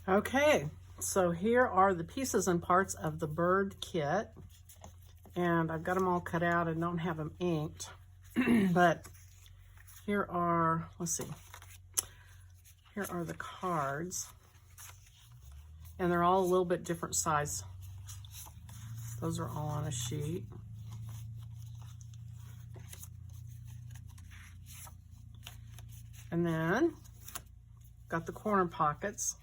Okay, so here are the pieces and parts of the bird kit. And I've got them all cut out and don't have them inked. But here are, let's see, here are the cards. And they're all a little bit different size. Those are all on a sheet. And then got the corner pockets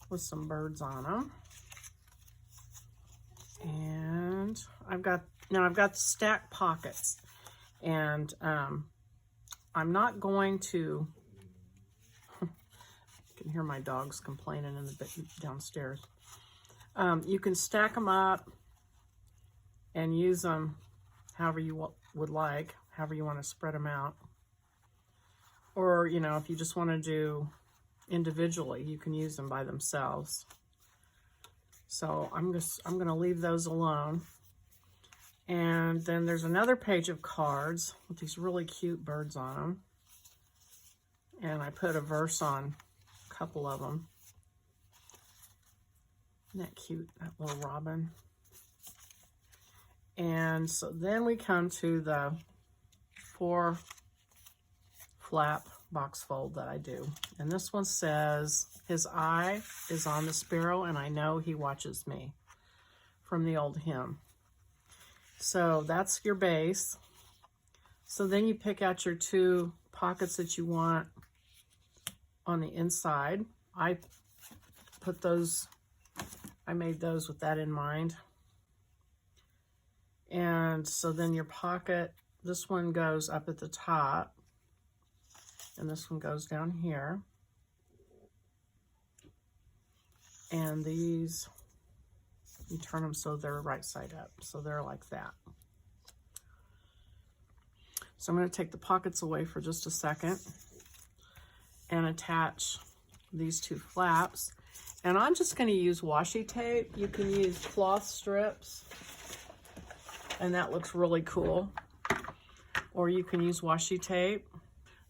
with some birds on them. And I've got the stack pockets. And I'm not going to, you can hear my dogs complaining in the downstairs. You can stack them up and use them however you would like, however you want to spread them out. Or, you know, if you just want to do individually, you can use them by themselves. So I'm going to leave those alone. And then there's another page of cards with these really cute birds on them. And I put a verse on a couple of them. Isn't that cute, that little robin? And so then we come to the 4 flap box fold that I do. And this one says, "His eye is on the sparrow, and I know he watches me," from the old hymn. So that's your base. So then you pick out your 2 pockets that you want on the inside. I made those with that in mind. And so then your pocket, this one goes up at the top, and this one goes down here. And these, you turn them so they're right side up, so they're like that. So I'm going to take the pockets away for just a second and attach these 2 flaps. And I'm just going to use washi tape. You can use cloth strips, and that looks really cool. Or you can use washi tape.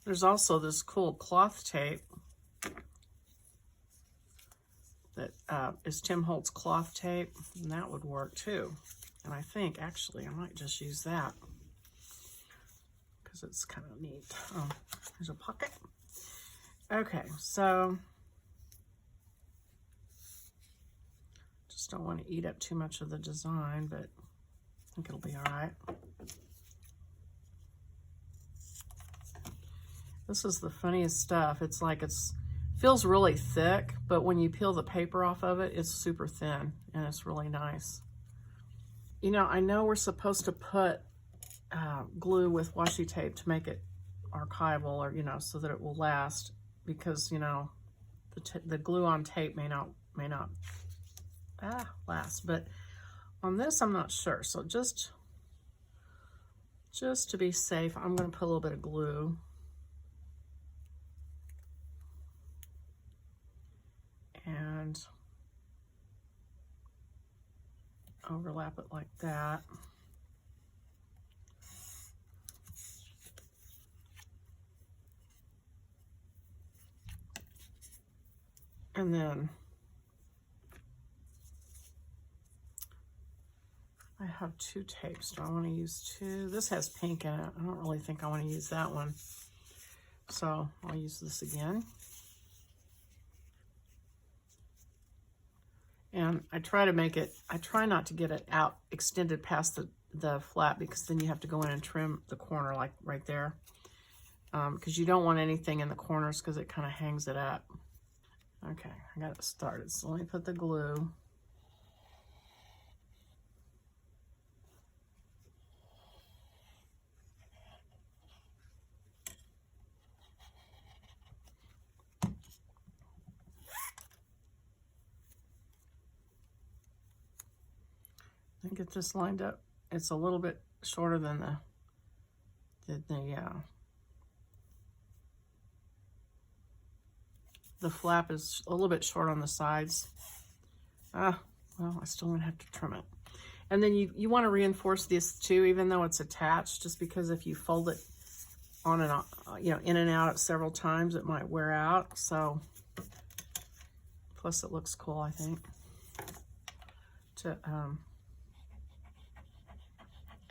There's also this cool cloth tape that is Tim Holtz cloth tape, and that would work too. And I think actually I might just use that because it's kind of neat. Oh, there's a pocket. Okay, so just don't want to eat up too much of the design, but I think it'll be all right. This is the funniest stuff. It's like feels really thick, but when you peel the paper off of it, it's super thin, and it's really nice. You know, I know we're supposed to put glue with washi tape to make it archival, or, you know, so that it will last, because, you know, the glue on tape may not last. But on this, I'm not sure. So just to be safe, I'm going to put a little bit of glue. And overlap it like that. And then I have 2 tapes. Do I want to use 2? This has pink in it. I don't really think I want to use that one. So I'll use this again. And I try not to get it out extended past the flap, because then you have to go in and trim the corner, like right there. Because you don't want anything in the corners, because it kind of hangs it up. Okay, I got it started. So let me put the glue. And get this lined up. It's a little bit shorter than the flap is a little bit short on the sides. Well, I still gonna have to trim it. And then you want to reinforce this too, even though it's attached, just because if you fold it on and on, you know, in and out several times, it might wear out. So Plus it looks cool, I think, to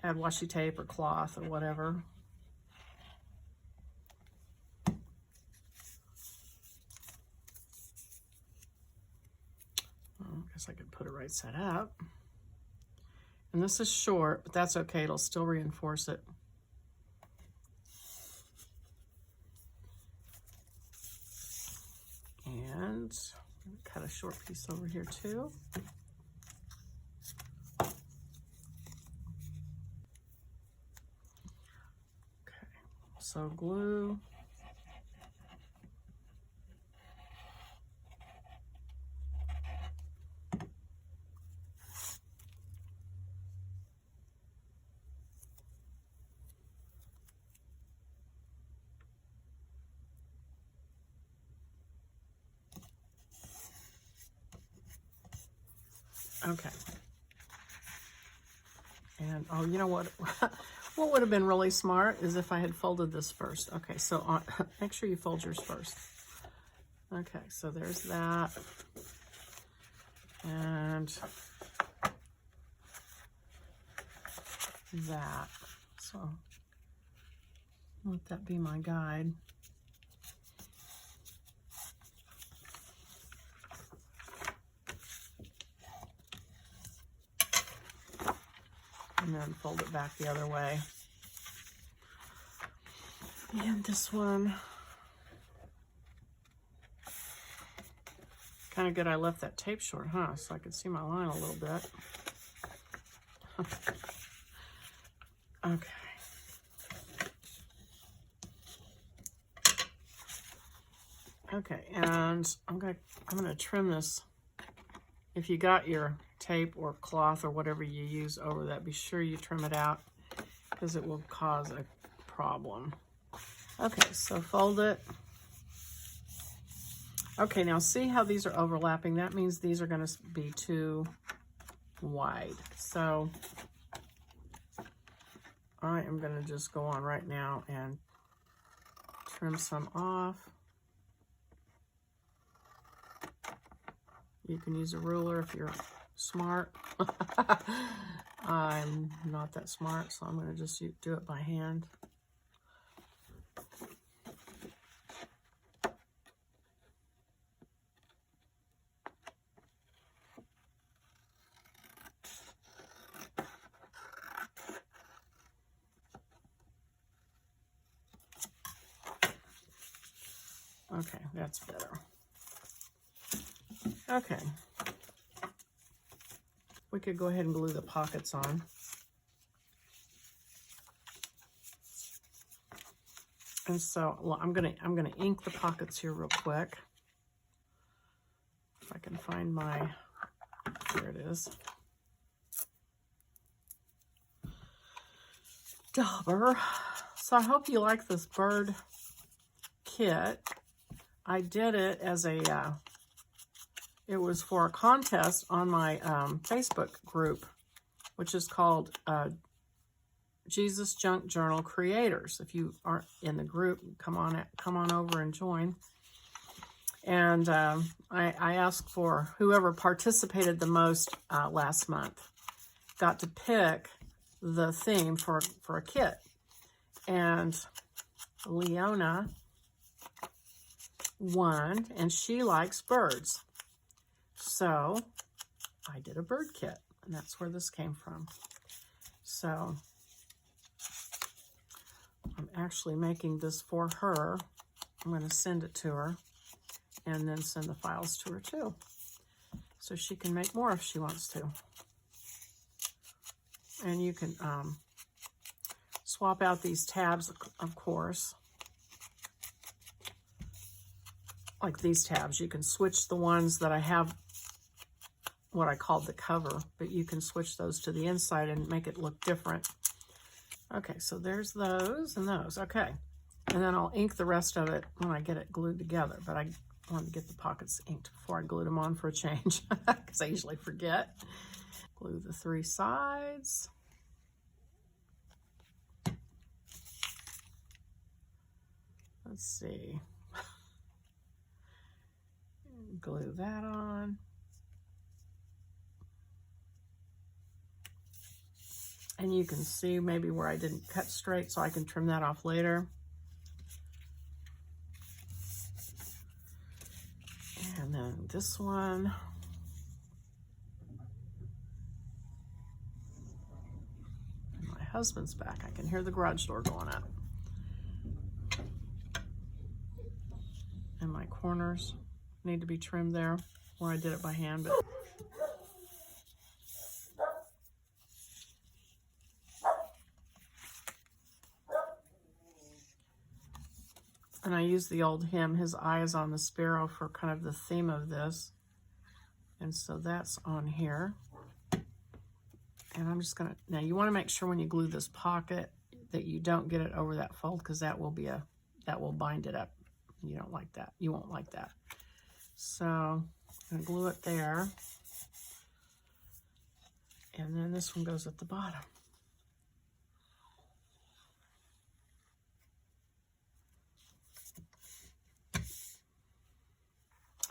add washi tape or cloth or whatever. Well, I guess I could put it right side up. And this is short, but that's okay. It'll still reinforce it. And cut a short piece over here too. Okay, so glue. Okay. And, oh, you know what? What would have been really smart is if I had folded this first. Okay, so make sure you fold yours first. Okay, so there's that. And that. So let that be my guide. And then fold it back the other way. And this one, kind of good I left that tape short, huh? So I could see my line a little bit. Okay. Okay, and I'm gonna trim this. If you got your tape or cloth or whatever you use over that, be sure you trim it out because it will cause a problem. Okay, so fold it. Okay, now see how these are overlapping? That means these are going to be too wide. So I am going to just go on right now and trim some off. You can use a ruler if you're smart. I'm not that smart, so I'm going to just do it by hand. Okay, that's better. Okay. We could go ahead and glue the pockets on. And so, well, I'm gonna ink the pockets here real quick. If I can find my, here it is. Dauber. So I hope you like this bird kit. I did it as a, it was for a contest on my Facebook group, which is called Jesusjunkjournal Creators. If you aren't in the group, come on over and join. And I asked for whoever participated the most last month got to pick the theme for a kit. And Leona won, and she likes birds. So I did a bird kit, and that's where this came from. So I'm actually making this for her. I'm going to send it to her and then send the files to her too, so she can make more if she wants to. And you can swap out these tabs, of course. Like these tabs, you can switch the ones that I have, what I called the cover, but you can switch those to the inside and make it look different. Okay, so there's those and those. Okay, and then I'll ink the rest of it when I get it glued together, but I wanted to get the pockets inked before I glued them on for a change, because I usually forget. Glue the 3 sides. Let's see. glue that on. And you can see maybe where I didn't cut straight, so I can trim that off later. And then this one. And my husband's back. I can hear the garage door going up. And my corners need to be trimmed there where I did it by hand. But and I use the old hymn, His Eye is on the Sparrow, for kind of the theme of this. And so that's on here. And I'm just gonna, now you wanna make sure when you glue this pocket that you don't get it over that fold, because that will bind it up. You don't like that. You won't like that. So I'm gonna glue it there. And then this one goes at the bottom.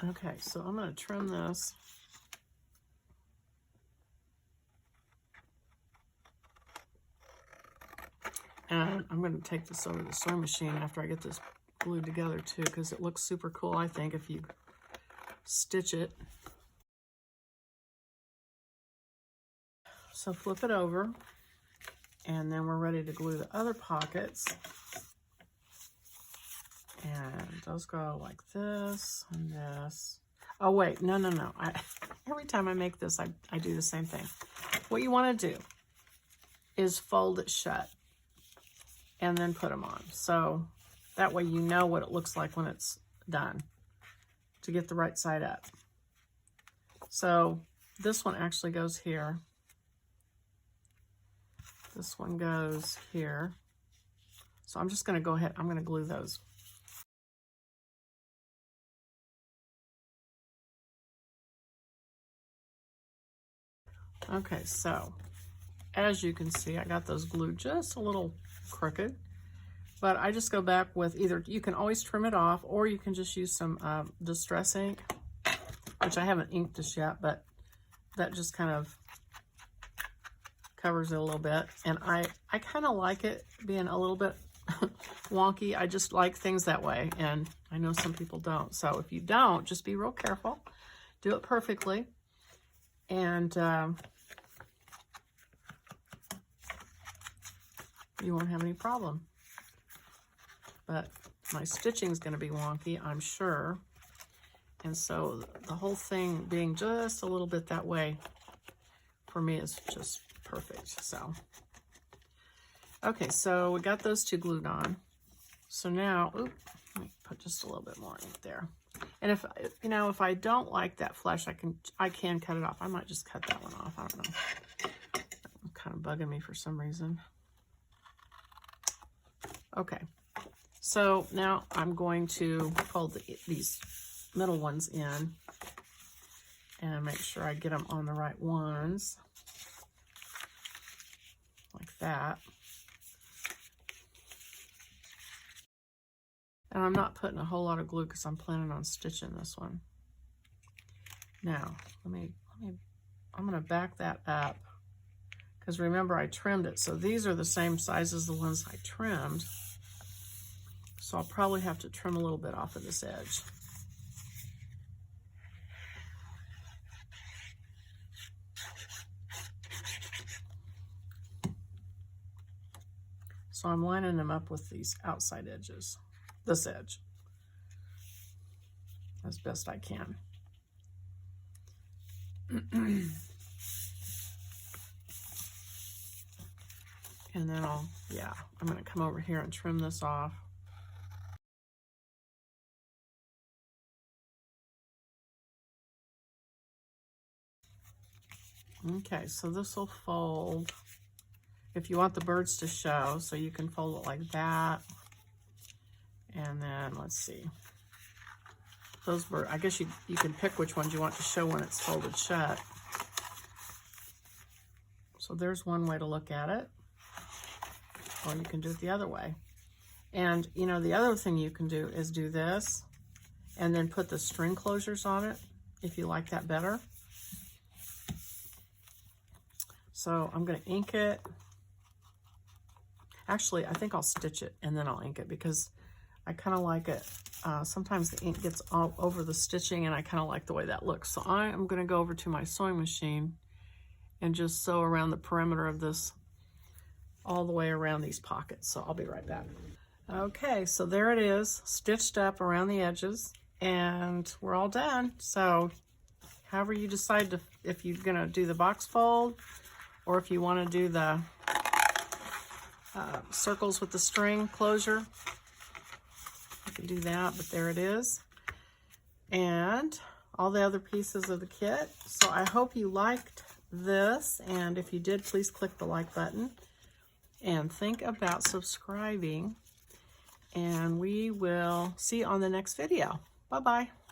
Okay, so I'm going to trim this. And I'm going to take this over to the sewing machine after I get this glued together too, because it looks super cool, I think, if you stitch it. So flip it over, and then we're ready to glue the other pockets. And those go like this and this. Oh wait, no. Every time I make this, I do the same thing. What you want to do is fold it shut and then put them on. So that way you know what it looks like when it's done, to get the right side up. So this one actually goes here. This one goes here. So I'm just going to go ahead, I'm going to glue those. Okay, so as you can see, I got those glued just a little crooked, but I just go back with either, you can always trim it off, or you can just use some distress ink, which I haven't inked this yet, but that just kind of covers it a little bit. And I kind of like it being a little bit wonky. I just like things that way, and I know some people don't. So if you don't, just be real careful. Do it perfectly, and you won't have any problem. But my stitching is going to be wonky, I'm sure. And so the whole thing being just a little bit that way for me is just perfect. So, okay, so we got those two glued on. So now, let me put just a little bit more ink there. And if, you know, if I don't like that flesh, I can cut it off. I might just cut that one off. I don't know. It's kind of bugging me for some reason. Okay, so now I'm going to fold these middle ones in and make sure I get them on the right ones, like that. And I'm not putting a whole lot of glue because I'm planning on stitching this one. Now, I'm gonna back that up, because remember I trimmed it. So these are the same size as the ones I trimmed. So I'll probably have to trim a little bit off of this edge. So I'm lining them up with these outside edges, this edge, as best I can. And then I'm gonna come over here and trim this off. Okay, so this will fold if you want the birds to show, so you can fold it like that. And then let's see. Those birds, I guess you can pick which ones you want to show when it's folded shut. So there's one way to look at it. Or you can do it the other way. And you know, the other thing you can do is do this and then put the string closures on it if you like that better. So I'm going to ink it. Actually, I think I'll stitch it and then I'll ink it because I kind of like it. Sometimes the ink gets all over the stitching and I kind of like the way that looks. So I am going to go over to my sewing machine and just sew around the perimeter of this all the way around these pockets. So I'll be right back. Okay, so there it is, stitched up around the edges, and we're all done. So however you decide to, if you're going to do the box fold or if you want to do the circles with the string closure, you can do that, but there it is. And all the other pieces of the kit. So I hope you liked this, and if you did, please click the like button and think about subscribing, and we will see you on the next video. Bye-bye.